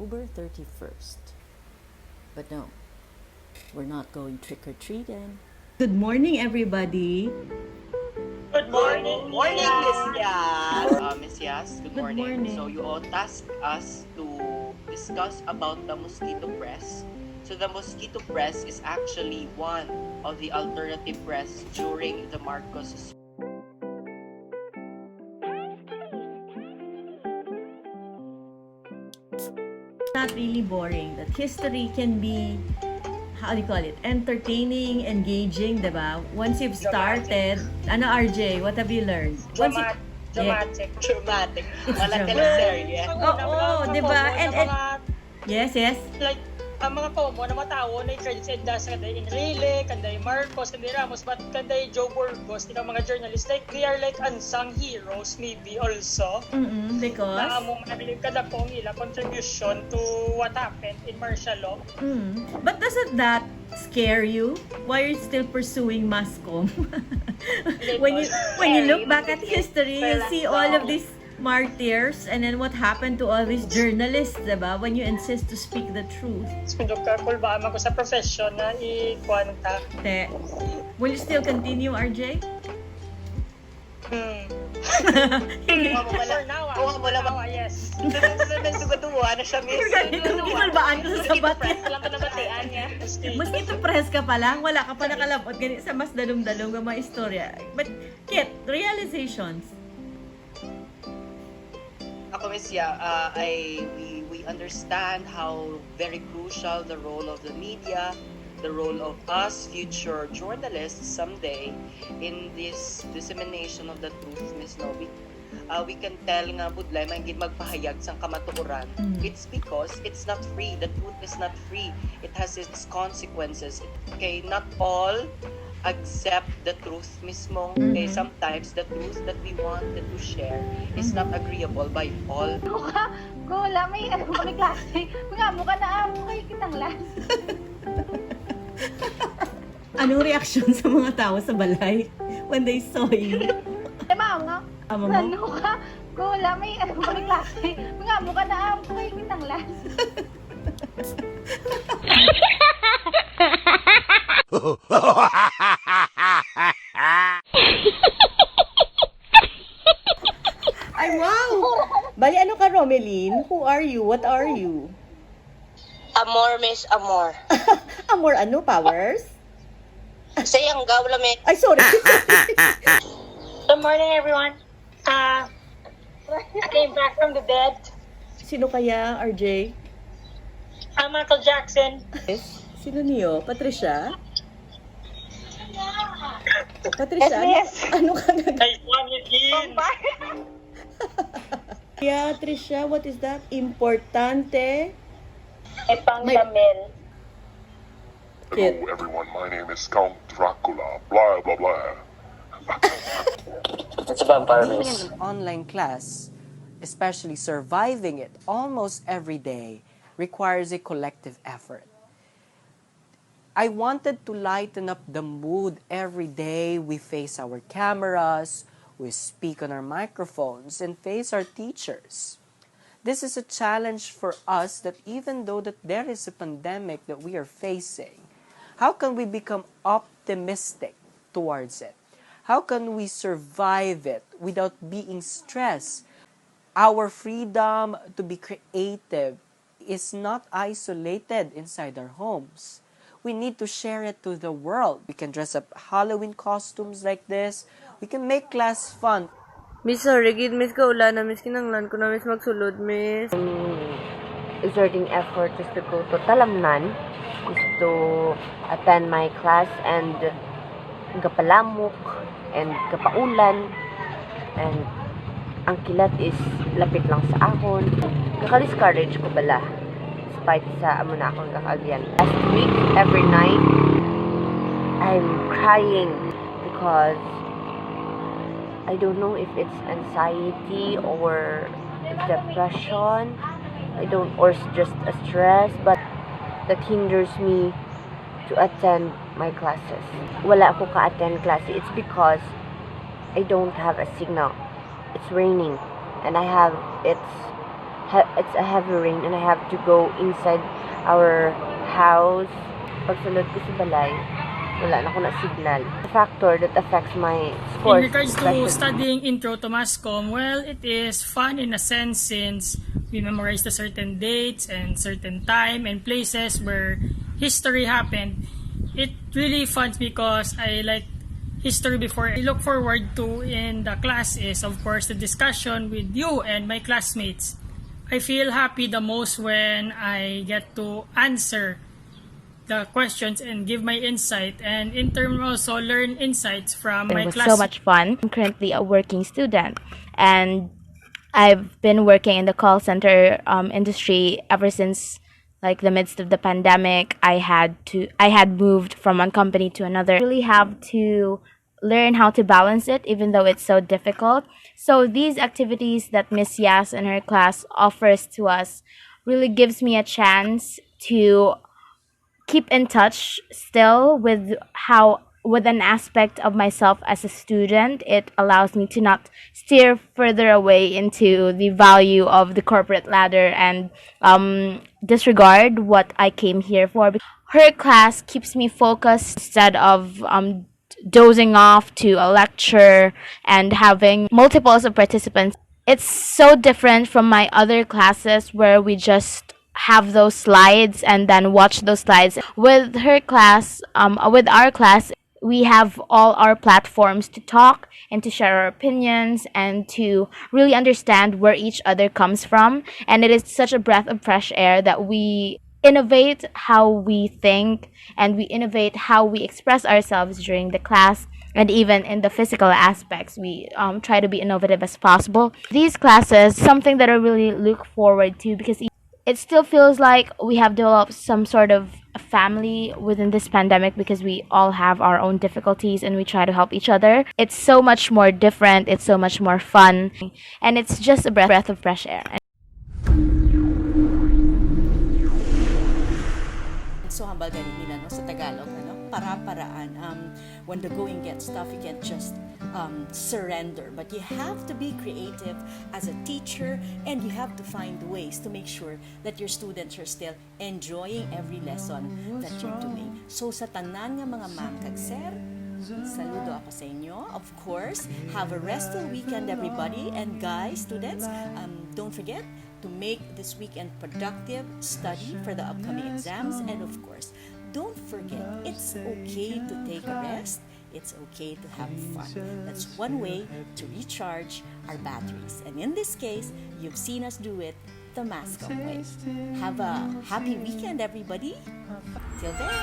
October 31st. But no, we're not going trick-or-treating. Good morning, everybody. Good morning, Miss Yas. Miss Yas, good Good morning. morning. So you all tasked us to discuss about the mosquito press. So the mosquito press is actually one of the alternative press during the Marcos. Not really boring. That history can be, how do you call it, entertaining, engaging, diba? Once you've started, ano RJ, what have you learned? Once you, Dramatic. Dramatic. It's Wala dramatic. teleserye. Oo, diba? And yes. Like, ang mga common na matawo na credits and das kanday Enrile, kanday Marcos, kanday Ramos, but kanday Joe Burgos, yung mga journalists, like, they are like unsung heroes maybe also. Because? Na among nabilib kada po ang ila contribution to what happened in martial law. But doesn't that scare you? Why are you still pursuing mass comm? when you look back at history, you see all of these martyrs, and then what happened to all these journalists, diba? When you insist to speak the truth. Sundok ka, kulbaan ko sa profession na ikuan ka. Will you still continue, RJ? Yes. Nagdugaduwa na siya, miss. Ikulbaan ko sa sabat niya. Alam ko na batian niya. Mosquito press ka pa lang, wala ka pa nakalapot ganit sa mas dalong-dalong ng mga istorya. But, Kit, realizations. Ako, Miss Ya, we understand how very crucial the role of the media, the role of us future journalists someday in this dissemination of the truth, Miss Novi. We can tell nga budlay manggid magpahayag sang kamatuoran. It's because it's not free. The truth is not free. It has its consequences. Okay, not all accept the truth mismo. Okay, sometimes the truth that we wanted to share is not agreeable by all. Wala, may kami klase. Mga mukha na amo kayo kitang last. Anong reaction sa mga tao sa balay when they saw you? Ma'am, no? Amo mo? Ano ka? Wala, may kami klase. Mga mukha na amo kayo kitang last. Ay, wow! Bali, ano ka, Romeline? Who are you? What are you? Amor, Miss Amor. Amor, ano? Powers? Sayang gawla, me. Ay, sorry. Good morning, everyone. I came back from the dead. Sino kaya, RJ? I'm Michael Jackson. Yes. Sino niyo? Patricia? Patricia, ano ka gagawin? Ay, one again. Yeah, Trisha, what is that? Importante? Ipangdamel. Kit. Hello everyone, my name is Count Dracula, blah blah blah. Being in an online class, especially surviving it almost every day, requires a collective effort. I wanted to lighten up the mood every day. We face our cameras, we speak on our microphones, and face our teachers. This is a challenge for us that even though that there is a pandemic that we are facing, how can we become optimistic towards it? How can we survive it without being stressed? Our freedom to be creative is not isolated inside our homes. We need to share it to the world. We can dress up Halloween costumes like this. We can make class fun. Miss, sorry, gid, miss ka ula na, miss kinanglan ko na, miss magsulod, miss. Exerting effort just to go to Talamnan, is to attend my class and kapalamok and kapaulan, and ang kilat is lapit lang sa ahon. Kaka-discourage ko bala despite sa amo na akong kakagyan. Last week, every night, I'm crying because I don't know if it's anxiety or depression. Or just a stress, but that hinders me to attend my classes. Wala ako ka-attend klase. It's because I don't have a signal. It's raining and it's it's a heavy rain and I have to go inside our house. Pagsulod ko sa balay, wala na ako na signal. A factor that affects my scores. In regards to studying Intro to Masscom, well, it is fun in a sense since we memorize the certain dates and certain time and places where history happened. It really fun because I like history before. I look forward to in the class is of course the discussion with you and my classmates. I feel happy the most when I get to answer the questions and give my insight, and in turn also learn insights from my class. It was so much fun. I'm currently a working student, and I've been working in the call center industry ever since like the midst of the pandemic. I had moved from one company to another. I really have to learn how to balance it, even though it's so difficult. So these activities that Miss Yas and her class offers to us really gives me a chance to keep in touch still with an aspect of myself as a student. It allows me to not steer further away into the value of the corporate ladder and disregard what I came here for. Her class keeps me focused instead of dozing off to a lecture and having multiples of participants. It's so different from my other classes where we just have those slides and then watch those slides. With her class, with our class, we have all our platforms to talk and to share our opinions and to really understand where each other comes from. And it is such a breath of fresh air that we innovate how we think and we innovate how we express ourselves during the class, and even in the physical aspects we try to be innovative as possible. These classes, something that I really look forward to, because it still feels like we have developed some sort of a family within this pandemic, because we all have our own difficulties and we try to help each other. It's so much more different, it's so much more fun, and it's just a breath of fresh air. So hambal ganin nila no sa Tagalog para-paraan. When the going gets tough, you can't just surrender, but you have to be creative as a teacher, and you have to find ways to make sure that your students are still enjoying every lesson that you're doing. So sa tanan nga mga ma'am kag sir, saludo ako sa inyo. Of course, have a restful weekend everybody, and guys, students, don't forget to make this weekend productive, study for the upcoming exams, and of course, don't forget, it's okay to take a rest. It's okay to have fun. That's one way to recharge our batteries. And in this case, you've seen us do it the Masscom way. Have a happy weekend, everybody. Till then.